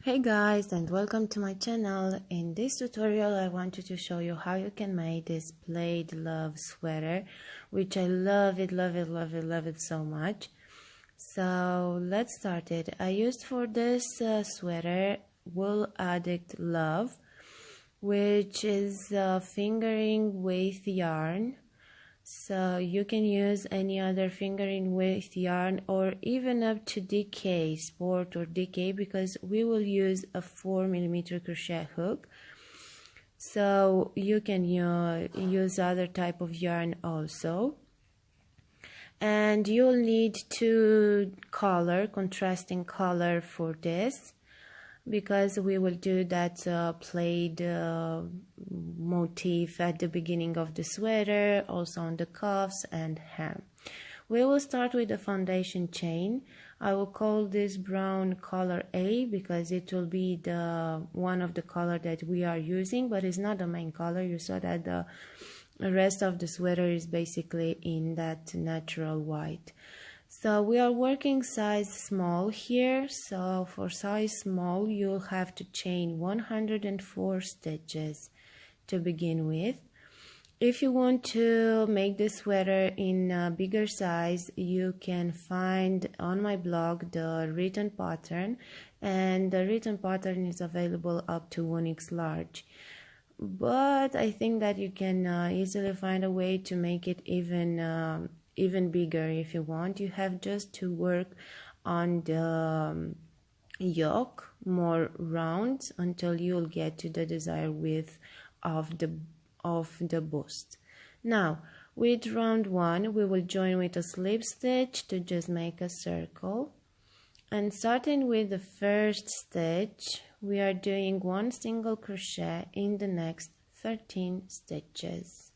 Hey guys, and welcome to my channel. In this tutorial I wanted to show you how you can make this Plaid love sweater, which I love it so much. So let's start it. I used for this sweater Wool Addict Love, which is fingering weight yarn. So you can use any other fingering weight yarn or even up to DK, sport or DK, because we will use a 4mm crochet hook. So you can use other type of yarn also. And you'll need two contrasting color for this, because we will do that plaid motif at the beginning of the sweater, also on the cuffs and hem. We will start with the foundation chain. I will call this brown color A because it will be the one of the color that we are using, but it's not the main color. You saw that the rest of the sweater is basically in that natural white. So we are working size small here, so for size small you'll have to chain 104 stitches to begin with. If you want to make this sweater in a bigger size, you can find on my blog the written pattern, and the written pattern is available up to 1x large. But I think that you can easily find a way to make it even bigger if you want. You have just to work on the yoke more round until you'll get to the desired width of the bust. Now with round one we will join with a slip stitch to just make a circle, and starting with the first stitch we are doing one single crochet in the next 13 stitches.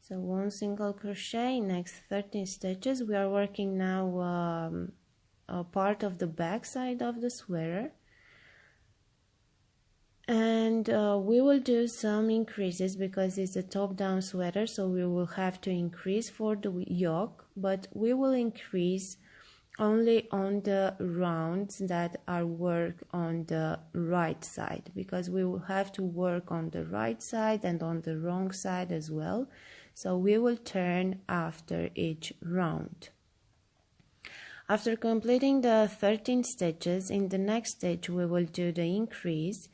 So one single crochet, next 13 stitches. We are working now a part of the back side of the sweater, and we will do some increases because it's a top-down sweater, so we will have to increase for the yoke, but we will increase only on the rounds that are worked on the right side, because we will have to work on the right side and on the wrong side as well. So we will turn after each round. After completing the 13 stitches, in the next stitch we will do the increase,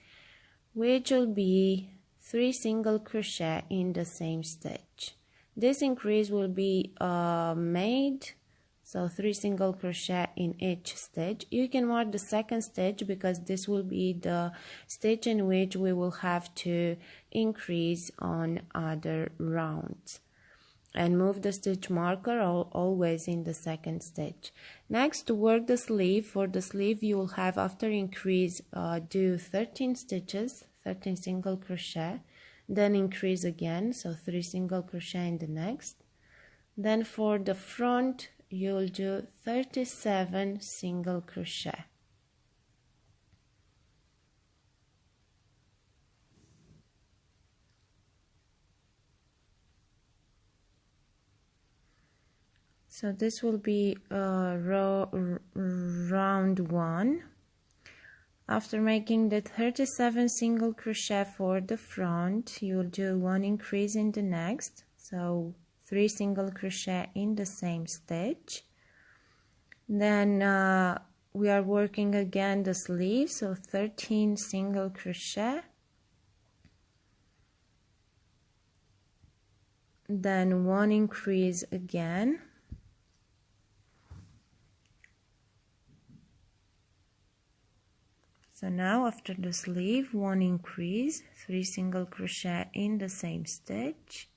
which will be 3 single crochet in the same stitch. This increase will be made, so 3 single crochet in each stitch. You can mark the second stitch because this will be the stitch in which we will have to increase on other rounds, and move the stitch marker always in the second stitch. Next, to work the sleeve, for the sleeve you will have, after increase, do 13 stitches, 13 single crochet, then increase again, so 3 single crochet in the next. Then for the front you'll do 37 single crochet. So this will be round one. After making the 37 single crochet for the front, you'll do one increase in the next, so 3 single crochet in the same stitch. Then we are working again the sleeve, so 13 single crochet. Then one increase again. So now after the sleeve, one increase, 3 single crochet in the same stitch,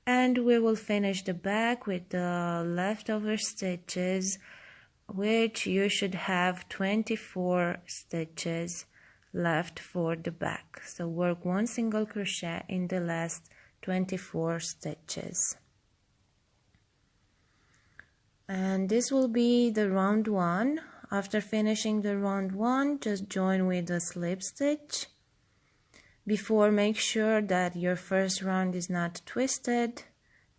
and we will finish the back with the leftover stitches, which you should have 24 stitches left for the back. So work 1 single crochet in the last 24 stitches. And this will be the round one. After finishing the round one, just join with a slip stitch. Before, make sure that your first round is not twisted,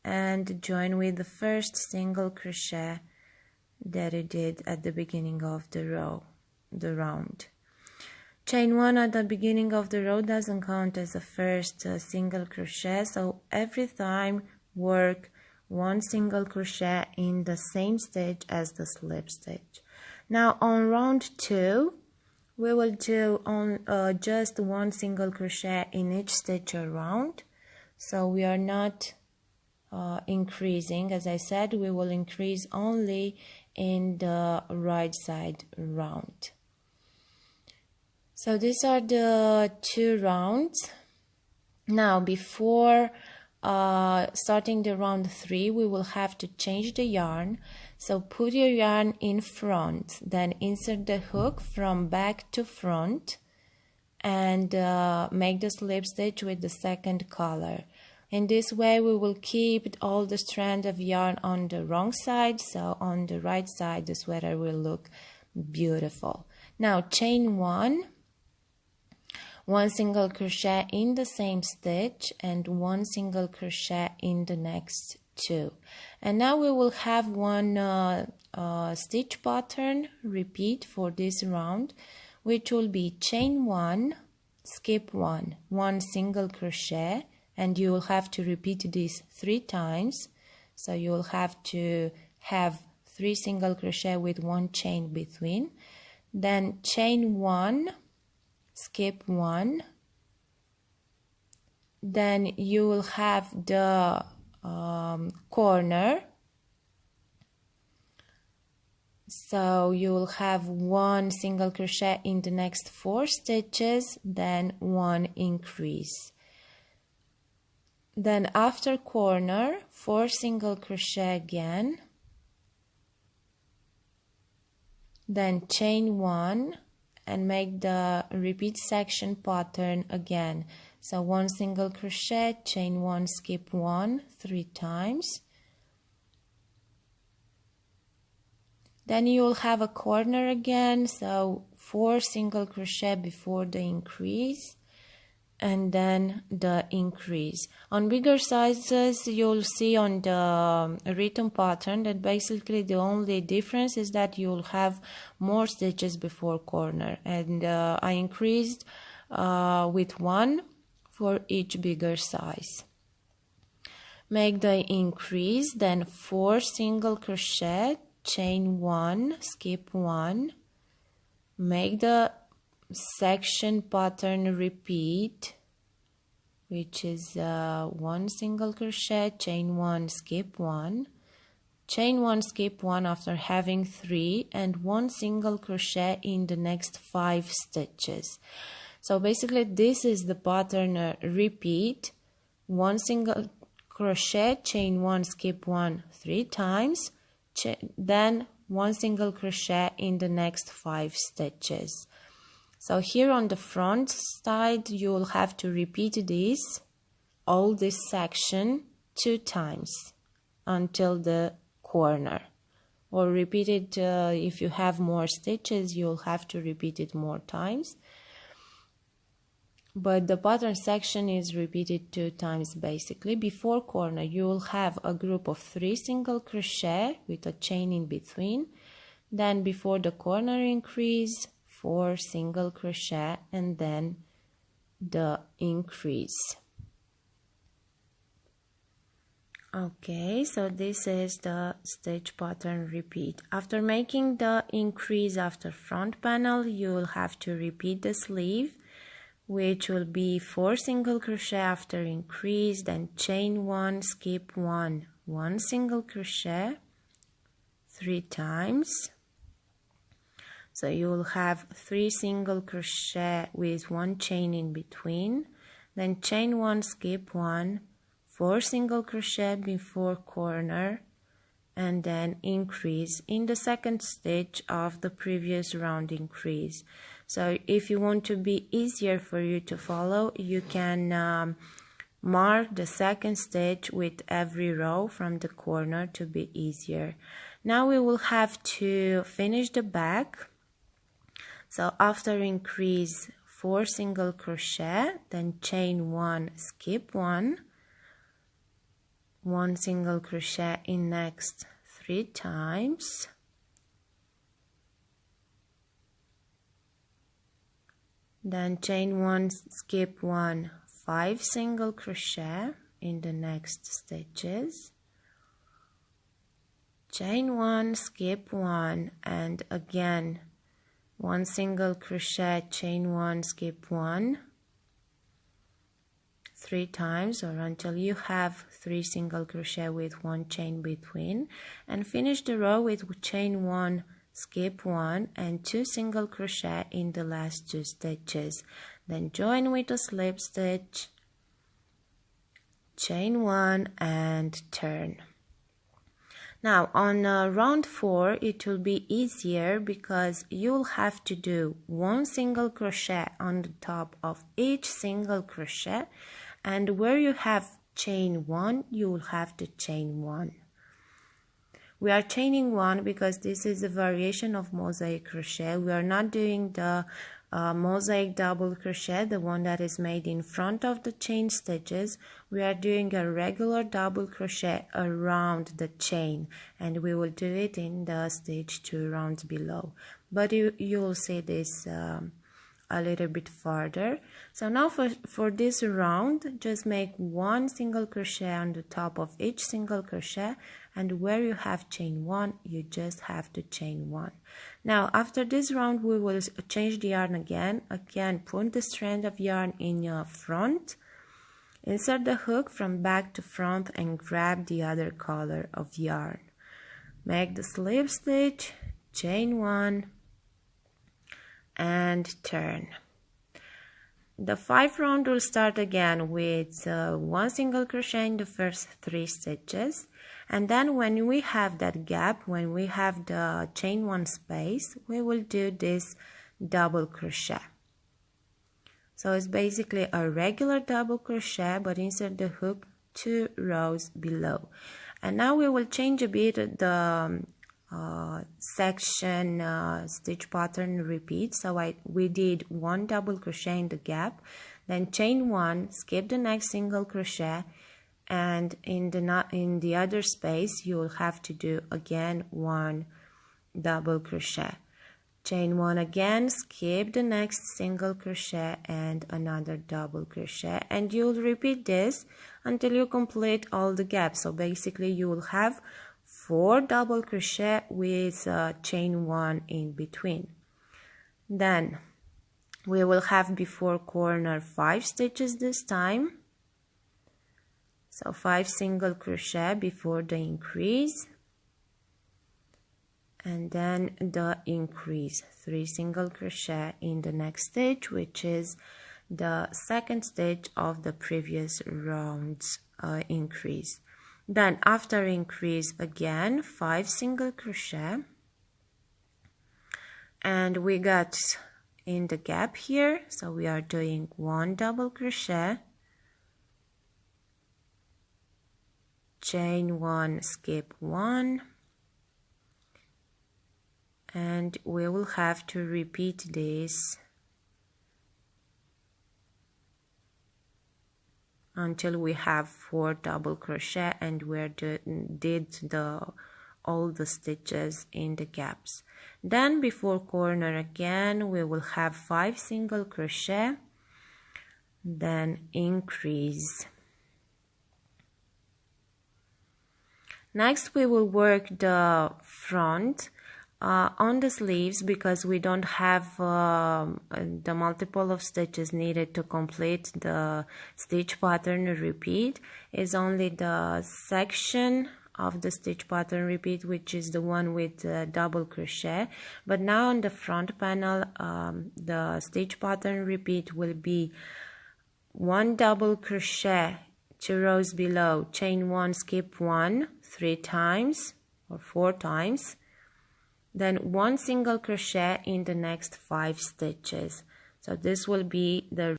and join with the first single crochet that you did at the beginning of the round. Chain 1 at the beginning of the row doesn't count as the first single crochet, so every time work one single crochet in the same stitch as the slip stitch. Now on round 2 we will do just one single crochet in each stitch around, so we are not increasing. As I said, we will increase only in the right side round. So these are the 2 rounds. Now before starting the round 3, we will have to change the yarn. So put your yarn in front, then insert the hook from back to front and make the slip stitch with the second color. In this way we will keep all the strand of yarn on the wrong side, so on the right side the sweater will look beautiful. Now chain 1, one single crochet in the same stitch and one single crochet in the next 2. And now we will have one stitch pattern repeat for this round, which will be chain 1, skip 1, one single crochet, and you will have to repeat this 3 times. So you will have to have 3 single crochet with one chain between. Then chain 1, skip 1, then you will have the corner, so you will have one single crochet in the next 4 stitches, then one increase. Then after corner, 4 single crochet again, then chain 1 and make the repeat section pattern again. So one single crochet, chain 1, skip 1 3 times. Then you will have a corner again, so 4 single crochet before the increase and then the increase. On bigger sizes you'll see on the written pattern that basically the only difference is that you'll have more stitches before corner, and I increased with 1 for each bigger size. Make the increase, then 4 single crochet, chain 1, skip 1, make the section pattern repeat, which is 1 single crochet, chain 1, skip 1, chain 1, skip 1 after having 3, and 1 single crochet in the next 5 stitches. So basically this is the pattern repeat, 1 single crochet, chain 1, skip 1 3 times, then 1 single crochet in the next 5 stitches. So here on the front side you will have to repeat all this section 2 times until the corner, or repeat it if you have more stitches you'll have to repeat it more times, but the pattern section is repeated 2 times basically. Before corner you will have a group of 3 single crochet with a chain in between, then before the corner increase 4 single crochet and then the increase. Okay, so this is the stitch pattern repeat. After making the increase after front panel you will have to repeat the sleeve, which will be 4 single crochet after increase, then chain 1, skip 1, 1 single crochet 3 times. So you will have 3 single crochet with 1 chain in between, then chain 1, skip 1, 4 single crochet before corner, and then increase in the second stitch of the previous round increase. So if you want to be easier for you to follow, you can mark the second stitch with every row from the corner to be easier. Now we will have to finish the back. So after increase 4 single crochet, then chain 1, skip 1, 1 single crochet in next 3 times, then chain 1, skip 1, 5 single crochet in the next stitches, chain 1, skip 1, and again 1 single crochet, chain 1, skip 1, 3 times, or until you have 3 single crochet with 1 chain between, and finish the row with chain 1, skip 1, and 2 single crochet in the last 2 stitches. Then join with a slip stitch, chain 1, and turn. Now on round 4 it will be easier because you'll have to do 1 single crochet on the top of each single crochet, and where you have chain 1 you will have to chain 1. We are chaining 1 because this is a variation of mosaic crochet. We are not doing the mosaic double crochet, the one that is made in front of the chain stitches. We are doing a regular double crochet around the chain, and we will do it in the stitch 2 rounds below, but you will see this a little bit farther. So now for this round, just make 1 single crochet on the top of each single crochet, and where you have chain 1 you just have to chain 1. Now after this round we will change the yarn again. Put the strand of yarn in your front, insert the hook from back to front, and grab the other color of yarn. Make the slip stitch, chain 1, and turn. The 5th round will start again with 1 single crochet in the first 3 stitches, and then when we have that gap, when we have the chain 1 space, we will do this double crochet. So it's basically a regular double crochet, but insert the hook 2 rows below. And now we will change a bit the section stitch pattern repeat. So we did 1 double crochet in the gap, then chain 1, skip the next single crochet, and in the other space you will have to do again 1 double crochet, chain 1 again, skip the next single crochet, and another double crochet, and you'll repeat this until you complete all the gaps. So basically you will have 4 double crochet with chain 1 in between. Then we will have before corner 5 stitches this time, so 5 single crochet before the increase, and then the increase, 3 single crochet in the next stitch, which is the 2nd stitch of the previous round's increase. Then after increase again 5 single crochet, and we got in the gap here, so we are doing 1 double crochet, chain 1, skip 1, and we will have to repeat this until we have 4 double crochet and we did all the stitches in the gaps. Then before corner again we will have 5 single crochet, then increase. Next we will work the front on the sleeves, because we don't have the multiple of stitches needed to complete the stitch pattern repeat. Is only the section of the stitch pattern repeat, which is the one with double crochet. But now on the front panel the stitch pattern repeat will be 1 double crochet 2 rows below, chain 1, skip 1 3 times or 4 times, then 1 single crochet in the next 5 stitches. So this will be the,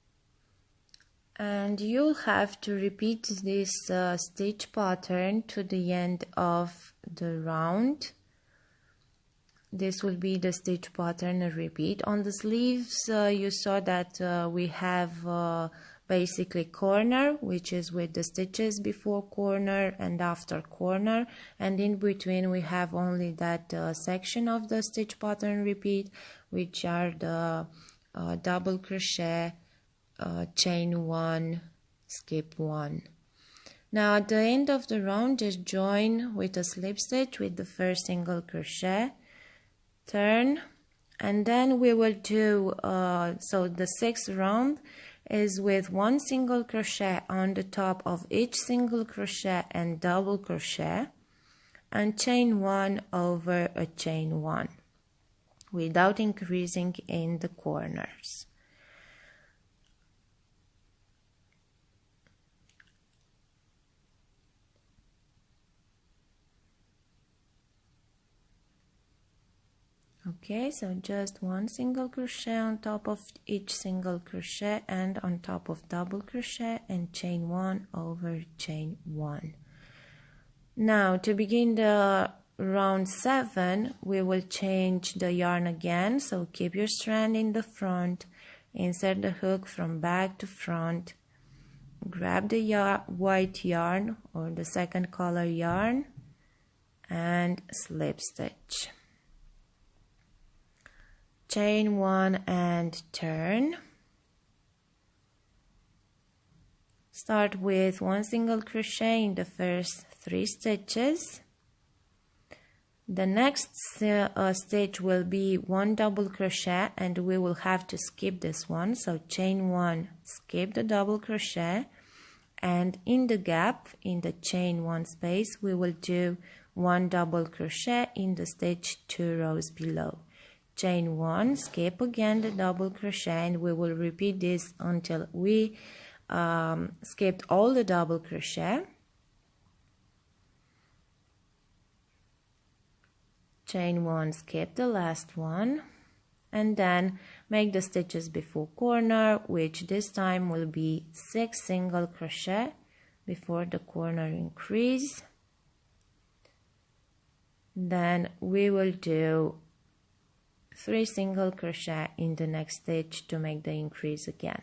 and you'll have to repeat this stitch pattern to the end of the round. This will be the stitch pattern repeat. On the sleeves you saw that we have basically corner, which is with the stitches before corner and after corner, and in between we have only that section of the stitch pattern repeat, which are the double crochet, chain 1, skip 1. Now at the end of the round, just join with a slip stitch with the first single crochet, turn, and then we will do so the 6th round is with 1 single crochet on the top of each single crochet and double crochet, and chain 1 over a chain 1 without increasing in the corners. Okay, so just 1 single crochet on top of each single crochet and on top of double crochet, and chain 1 over chain 1. Now to begin the round 7, we will change the yarn again, so keep your strand in the front, insert the hook from back to front, grab the white yarn or the second color yarn and slip stitch. Chain 1 and turn. Start with 1 single crochet in the first 3 stitches. The next stitch will be 1 double crochet, and we will have to skip this one, so chain 1, skip the double crochet, and in the gap in the chain 1 space we will do 1 double crochet in the stitch 2 rows below. Chain 1, skip again the double crochet, and we will repeat this until we skipped all the double crochet. Chain 1, skip the last one, and then make the stitches before corner, which this time will be 6 single crochet before the corner increase. Then we will do 3 single crochet in the next stitch to make the increase again.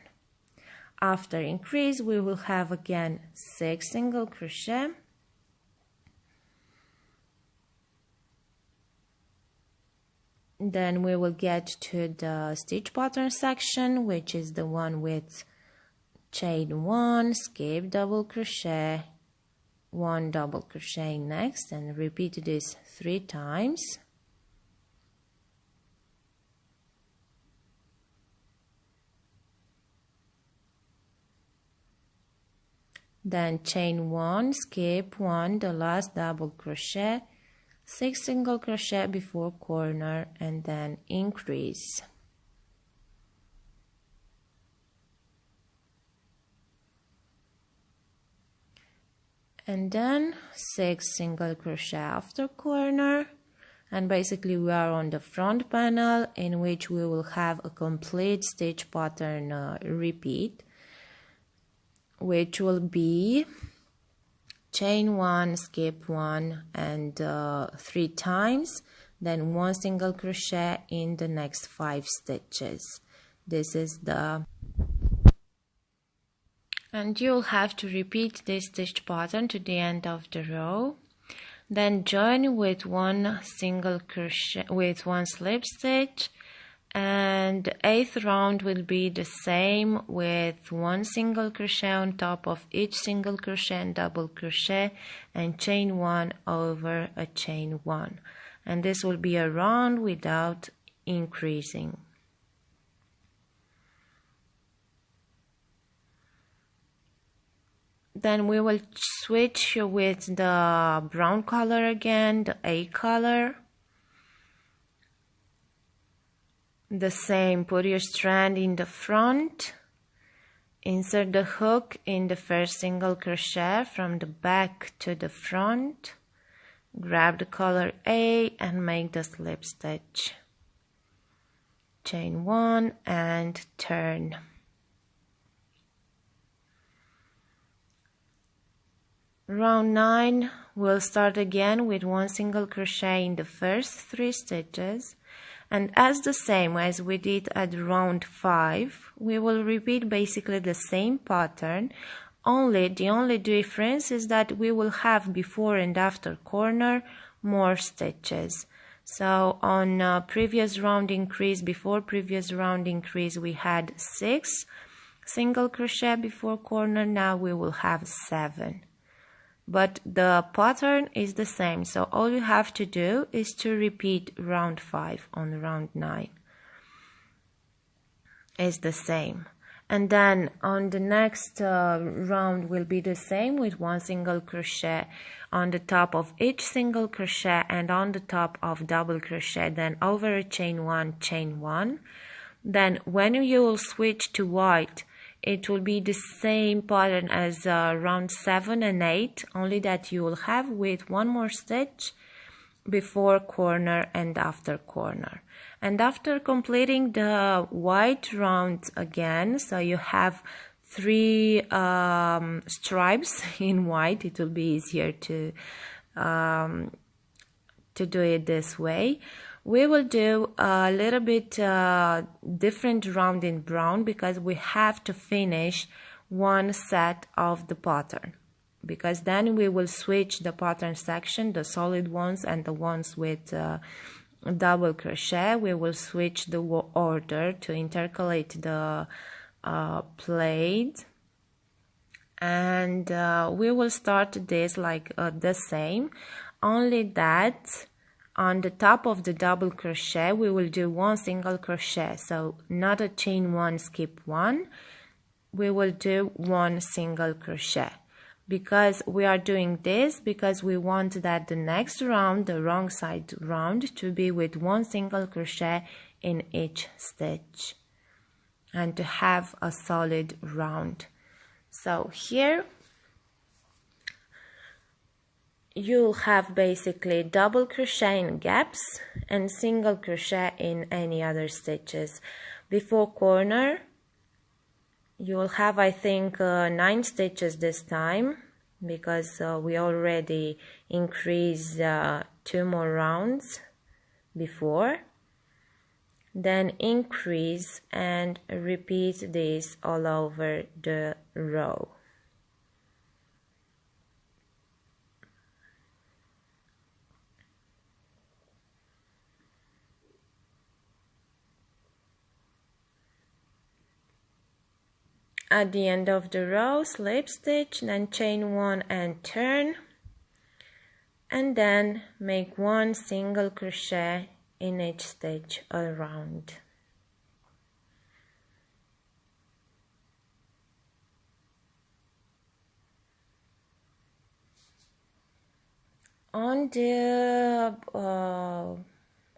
After increase, we will have again 6 single crochet, then we will get to the stitch pattern section, which is the one with chain 1, skip double crochet, 1 double crochet next, and repeat this 3 times. Then chain 1, skip 1, the last double crochet, 6 single crochet before corner, and then increase. And then 6 single crochet after corner, and basically we are on the front panel, in which we will have a complete stitch pattern repeat, which will be chain 1, skip 1, and 3 times, then 1 single crochet in the next 5 stitches. This is the, and you'll have to repeat this stitch pattern to the end of the row. Then join with 1 single crochet with 1 slip stitch, and the 8th round will be the same with 1 single crochet on top of each single crochet and double crochet, and chain 1 over a chain 1, and this will be a round without increasing. Then we will switch with the brown color again, the A color. The same, put your strand in the front, insert the hook in the first single crochet from the back to the front, grab the color A and make the slip stitch. Chain 1 and turn. Round 9, we'll start again with 1 single crochet in the first 3 stitches, And as the same as we did at round 5, we will repeat basically the same pattern, the only difference is that we will have before and after corner more stitches. So on previous round increase, before previous round increase, we had 6 single crochet before corner, now we will have 7. But the pattern is the same, so all you have to do is to repeat round 5 on round 9. It's the same. And then on the next round will be the same with 1 single crochet on the top of each single crochet and on the top of double crochet, then over a chain 1. Then when you will switch to white, it will be the same pattern as round 7 and 8, only that you will have with 1 more stitch before corner and after corner. And after completing the white round again, so you have 3 stripes in white, it will be easier to do it this way. We will do a little bit different round in brown because we have to finish 1 set of the pattern, because then we will switch the pattern section, the solid ones and the ones with double crochet. We will switch the order to intercalate the plaid, and we will start this like the same, only that on the top of the double crochet we will do 1 single crochet, so not a chain 1 skip 1, we will do 1 single crochet. Because we are doing this because we want that the next round, the wrong side round, to be with 1 single crochet in each stitch and to have a solid round. So here you'll have basically double crochet in gaps and single crochet in any other stitches. Before corner you will have, I think, 9 stitches this time, because we already increased 2 more rounds before. Then increase and repeat this all over the row. At the end of the row, slip stitch, then chain 1 and turn, and then make 1 single crochet in each stitch around. On the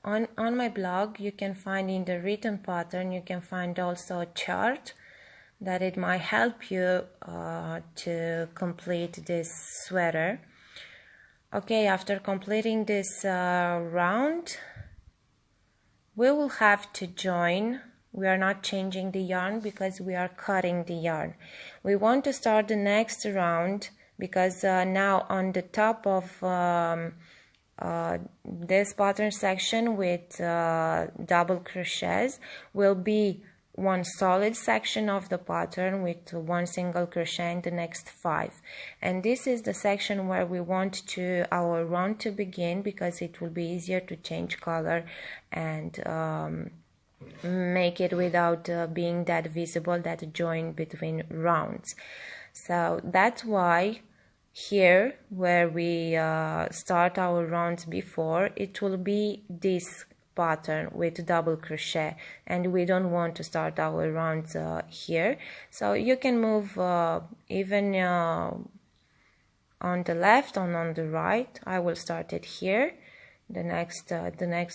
on my blog, you can find in the written pattern, you can find also a chart that it might help you to complete this sweater. Okay, after completing this round, we will have to join. We are not changing the yarn because we are cutting the yarn. We want to start the next round because now on the top of this pattern section with double crochets will be 1 solid section of the pattern with 1 single crochet in the next 5, and this is the section where we want our round to begin, because it will be easier to change color and make it without being that visible, that join between rounds. So that's why here where we start our rounds before, it will be this pattern with double crochet, and we don't want to start our rounds here, so you can move even on the left or on the right. I will start it here, the next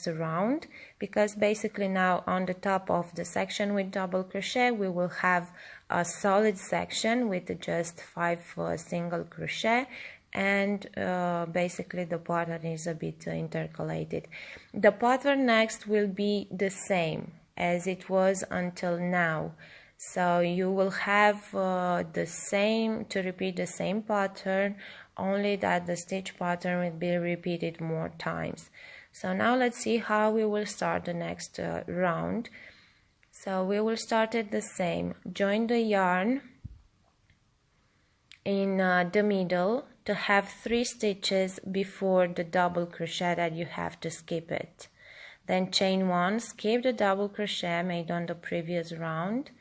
round, because basically now on the top of the section with double crochet we will have a solid section with just 5 single crochet, and basically the pattern is a bit intercalated. The pattern next will be the same as it was until now, so you will have the same, to repeat the same pattern, only that the stitch pattern will be repeated more times. So now let's see how we will start the next round. So we will start it the same. Join the yarn in the middle to have 3 stitches before the double crochet that you have to skip it. Then chain 1, skip the double crochet made on the previous round,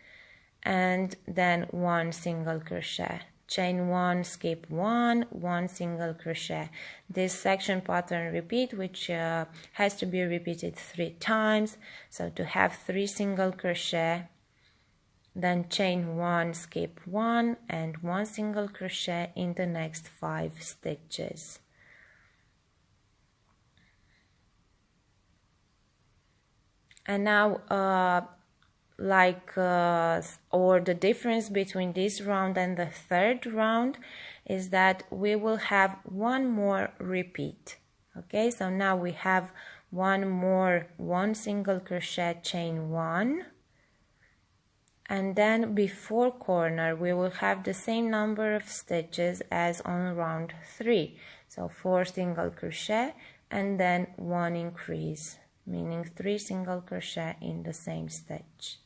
and then 1 single crochet. Chain 1, skip 1, 1 single crochet. This section pattern repeat, which has to be repeated 3 times. So to have 3 single crochet, then chain 1, skip 1, and 1 single crochet in the next 5 stitches. And now or the difference between this round and the third round is that we will have one more repeat. Okay, so now we have one more 1 single crochet, chain 1, and then before corner we will have the same number of stitches as on round 3, so 4 single crochet and then 1 increase, meaning 3 single crochet in the same stitch.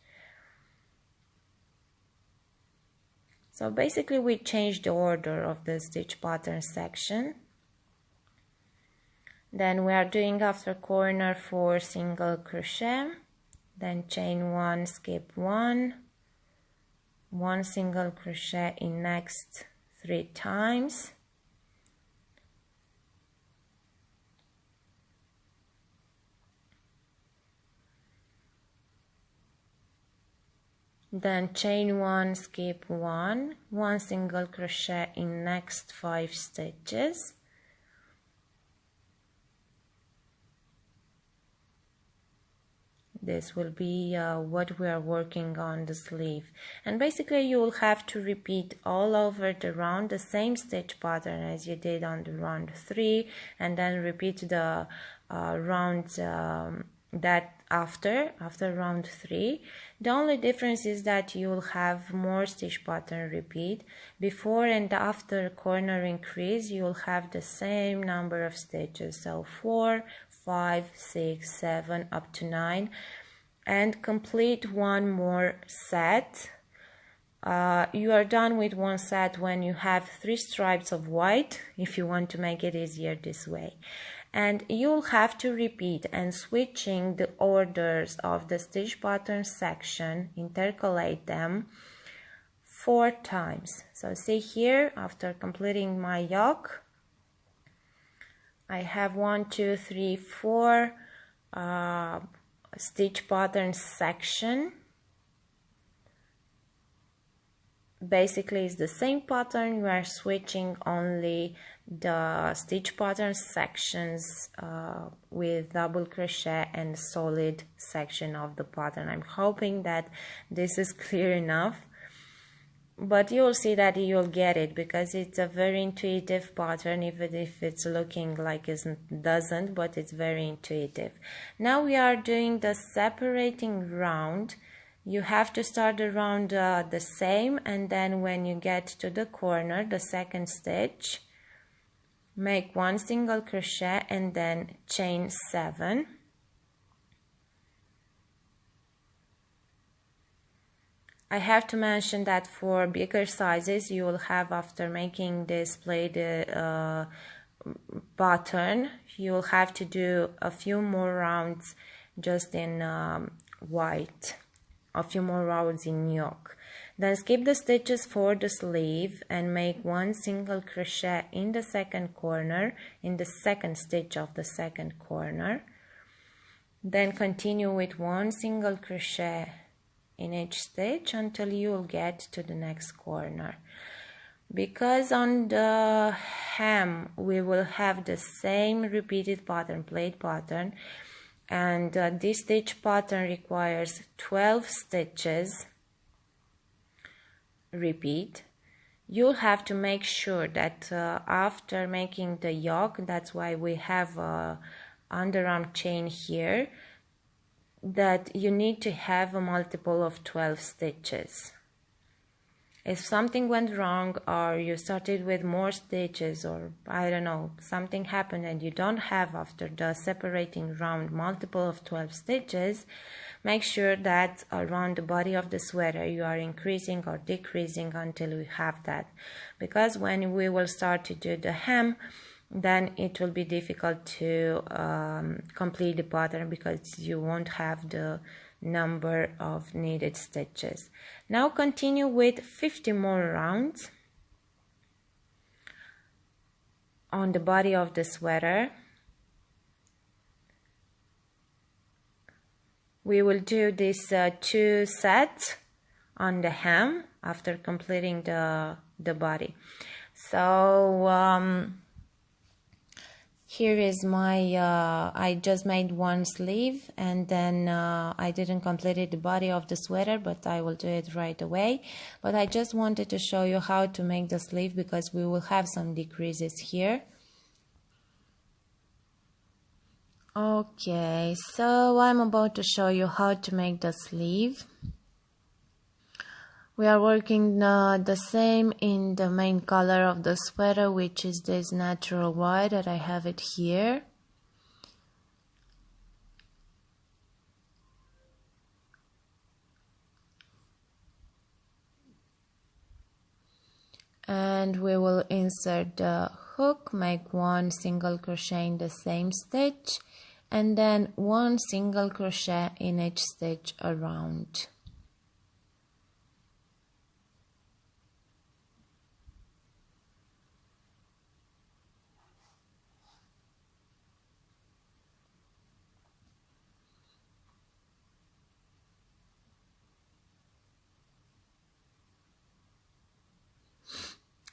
So basically we changed the order of the stitch pattern section. Then we are doing after corner 4 single crochet, then chain 1, skip 1, 1 single crochet in next 3 times, then chain 1, skip 1, 1 single crochet in next 5 stitches, this will be what we are working on the sleeve. And basically you will have to repeat all over the round the same stitch pattern as you did on the round 3, and then repeat the rounds that after round 3. The only difference is that you will have more stitch pattern repeat. Before and after corner increase you will have the same number of stitches, so 4, 5, 6, 7 up to 9, and complete one more set. You are done with one set when you have 3 stripes of white, if you want to make it easier this way. And you'll have to repeat and switching the orders of the stitch pattern section, intercalate them 4 times. So see here, after completing my yoke, I have 1, 2, 3, 4 stitch pattern section. Basically it's the same pattern, we are switching only the stitch pattern sections with double crochet and solid section of the pattern. I'm hoping that this is clear enough, but you'll see that you'll get it because it's a very intuitive pattern, even if it's looking like it doesn't, but it's very intuitive. Now we are doing the separating round. You have to start the round the same, and then when you get to the corner, the second stitch, make 1 single crochet and then chain 7. I have to mention that for bigger sizes you will have, after making this Plaid pattern, you will have to do a few more rounds just in white, a few more rounds in yoke. Then skip the stitches for the sleeve and make 1 single crochet in the second corner, in the second stitch of the second corner. Then continue with 1 single crochet in each stitch until you will get to the next corner. Because on the hem we will have the same repeated pattern, Plaid pattern, and this stitch pattern requires 12 stitches repeat, you'll have to make sure that after making the yoke, that's why we have a underarm chain here, that you need to have a multiple of 12 stitches. If something went wrong, or you started with more stitches, or I don't know, something happened and you don't have after the separating round multiple of 12 stitches, make sure that around the body of the sweater you are increasing or decreasing until we have that, because when we will start to do the hem, then it will be difficult to complete the pattern because you won't have the number of needed stitches. Now continue with 50 more rounds on the body of the sweater. We will do this 2 sets on the hem after completing the body. So here is my, I just made one sleeve, and then I didn't complete the body of the sweater, but I will do it right away. But I just wanted to show you how to make the sleeve because we will have some decreases here. Okay, so I'm about to show you how to make the sleeve. We are working the same in the main color of the sweater, which is this natural white that I have it here. And we will insert the hook, make 1 single crochet in the same stitch, and then 1 single crochet in each stitch around.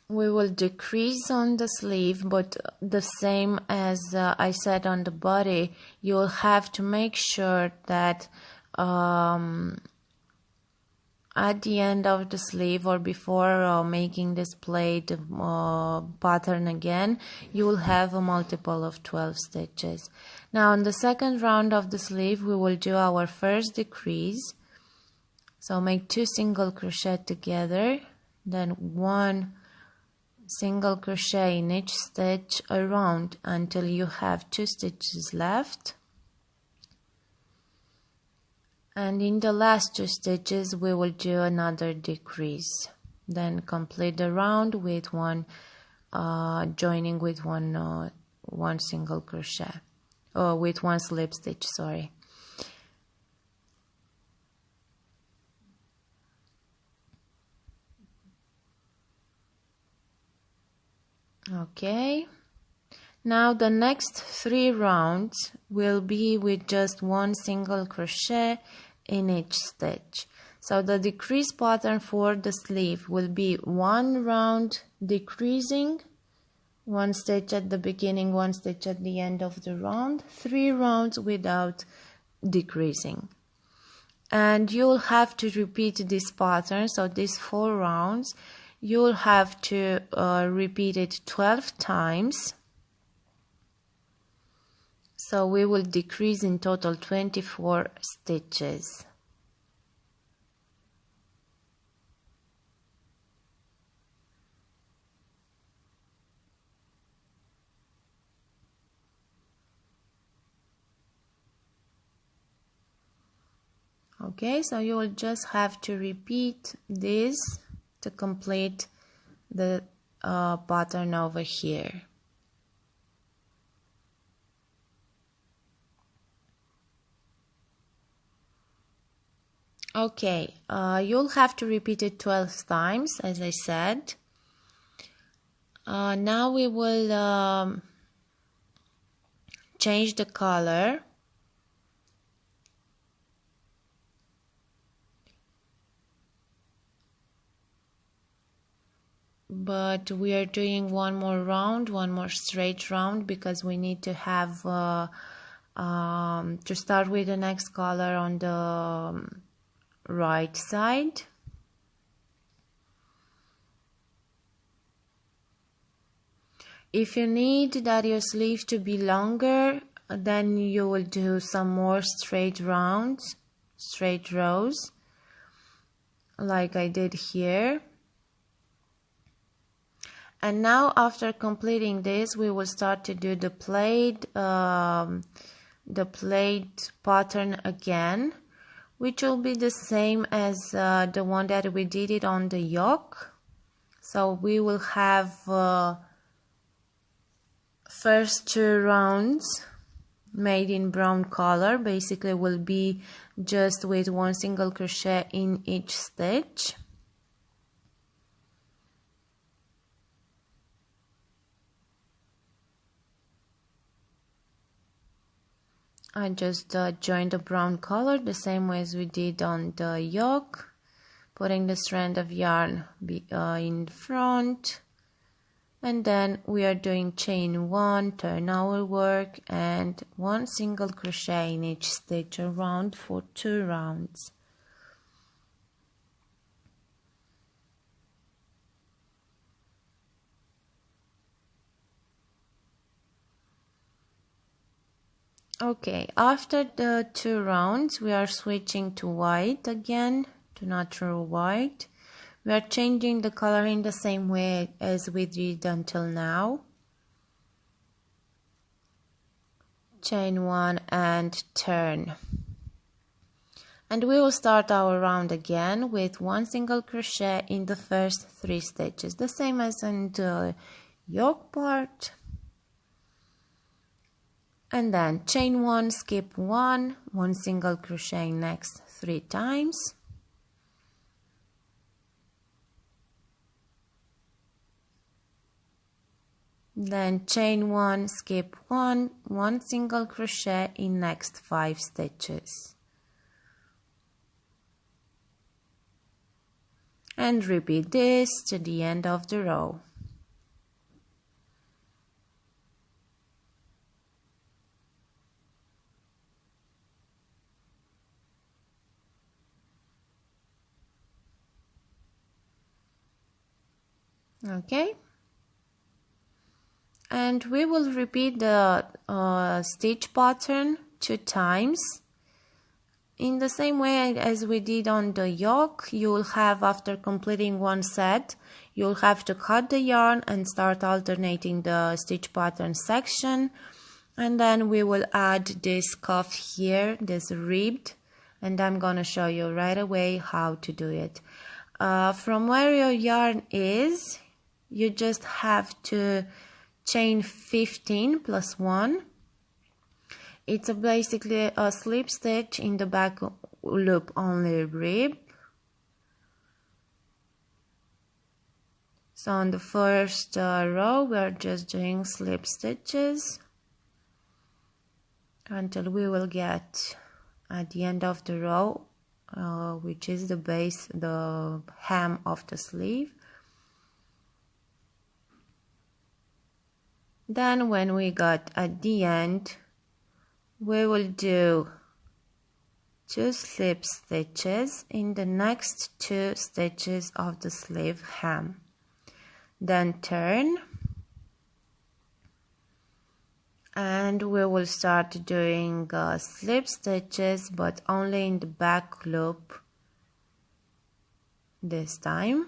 We will decrease on the sleeve, but the same as I said on the body, you'll have to make sure that at the end of the sleeve or before making this plaid pattern again, you will have a multiple of 12 stitches. Now on the second round of the sleeve, we will do our first decrease. So make 2 single crochet together, then 1 single crochet in each stitch around until you have 2 stitches left, and in the last 2 stitches we will do another decrease, then complete the round with one joining with one single crochet, or with 1 slip stitch, sorry. Okay, now the next 3 rounds will be with just 1 single crochet in each stitch. So the decrease pattern for the sleeve will be 1 round decreasing, 1 stitch at the beginning, 1 stitch at the end of the round, 3 rounds without decreasing. And you'll have to repeat this pattern, so these 4 rounds you'll have to repeat it 12 times. So we will decrease in total 24 stitches. Okay, so you will just have to repeat this to complete the pattern over here. Okay, you'll have to repeat it 12 times, as I said. Now we will change the color. But we are doing one more straight round, because we need to have to start with the next color on the right side. If you need that your sleeve to be longer, then you will do some more straight rounds, straight rows, like I did here. And now after completing this, we will start to do the plaid pattern again, which will be the same as the one that we did it on the yoke. So we will have first 2 rounds made in brown color. Basically will be just with 1 single crochet in each stitch. I just joined the brown color the same way as we did on the yoke, putting the strand of yarn in front, and then we are doing chain 1, turn our work, and 1 single crochet in each stitch around for 2 rounds. Okay, after the 2 rounds, we are switching to white again, to natural white. We are changing the color in the same way as we did until now. Chain 1 and turn. And we will start our round again with 1 single crochet in the first 3 stitches, the same as in the yoke part. And then chain 1, skip 1, 1 single crochet next 3 times. Then chain 1, skip 1, 1 single crochet in next 5 stitches. And repeat this to the end of the row. Okay, and we will repeat the stitch pattern 2 times in the same way as we did on the yoke. You will have, after completing 1 set, you'll have to cut the yarn and start alternating the stitch pattern section, and then we will add this cuff here, this ribbed, and I'm gonna show you right away how to do it. From where your yarn is, you just have to chain 15 plus 1. It's basically a slip stitch in the back loop only rib. So on the first row we are just doing slip stitches until we will get at the end of the row, which is the base, the hem of the sleeve. Then when we got at the end, we will do 2 slip stitches in the next 2 stitches of the sleeve hem. Then turn, and we will start doing slip stitches, but only in the back loop this time.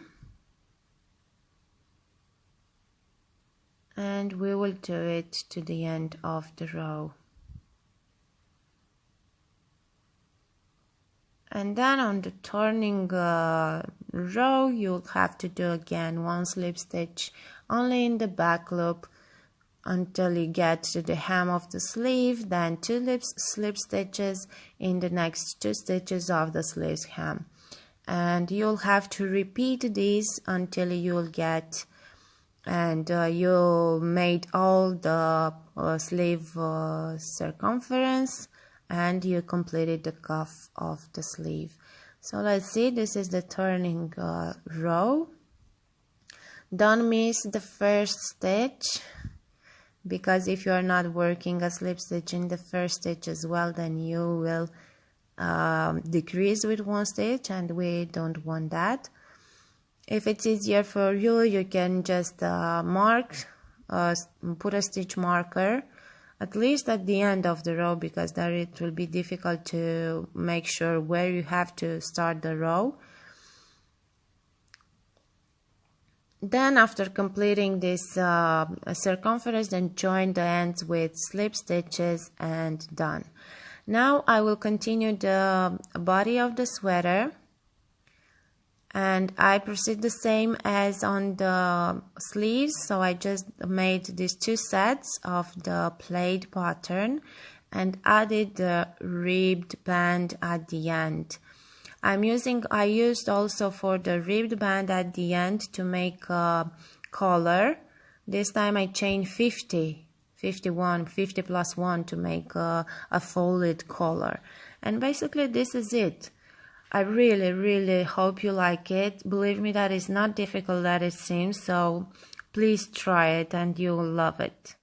And we will do it to the end of the row. And then on the turning row, you'll have to do again 1 slip stitch only in the back loop until you get to the hem of the sleeve, then 2 slip stitches in the next 2 stitches of the sleeve hem. And you'll have to repeat this until you'll get and you made all the sleeve circumference and you completed the cuff of the sleeve. So let's see, this is the turning row. Don't miss the first stitch, because if you are not working a slip stitch in the first stitch as well, then you will decrease with 1 stitch, and we don't want that. If it's easier for you, you can just mark, put a stitch marker at least at the end of the row, because there it will be difficult to make sure where you have to start the row. Then after completing this circumference, then join the ends with slip stitches and done. Now I will continue the body of the sweater, and I proceed the same as on the sleeves. So I just made these 2 sets of the plaid pattern and added the ribbed band at the end. I used also for the ribbed band at the end to make a collar. This time I chained 50 plus 1 to make a folded collar. And basically this is it. I really hope you like it. Believe me, that is not difficult that it seems, so please try it and you'll love it.